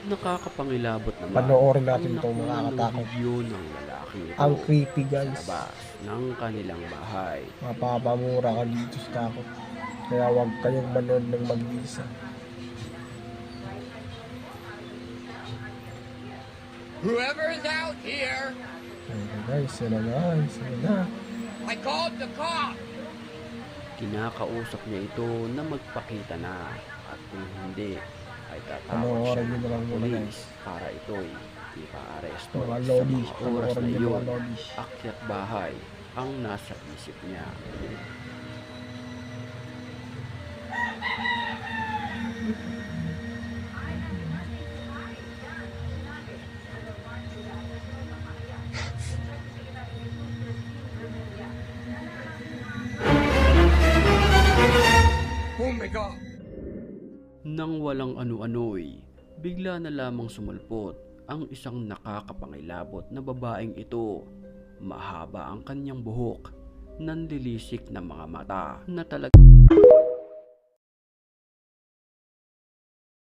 Nakakapangilabot naman Panoorin ang natin itong nakuha ng nakakatakot. video ng lalaking ito Ang creepy, sa guys. labas ng kanilang bahay. Mapapamura ka dito sa takot. Kaya huwag kayong manood ng mag-isa. Whoever's out here, Ayun guys, yun na guys, yun na. I called the cops. Kinakausap niya ito na magpakita na at kung hindi ay tatawag Panoorin siya nyo na lang ng muna, pulis guys. para ito'y ipaaresto. Mga Sa lodi, mga oras panoorin na nyo yun, mga lodi. akyat bahay ang nasa isip niya. Oh my God. Nang walang ano-ano'y, bigla na lamang sumulpot ang isang nakakapangilabot na babaeng ito. Mahaba ang kanyang buhok, nanlilisik na mga mata na talagang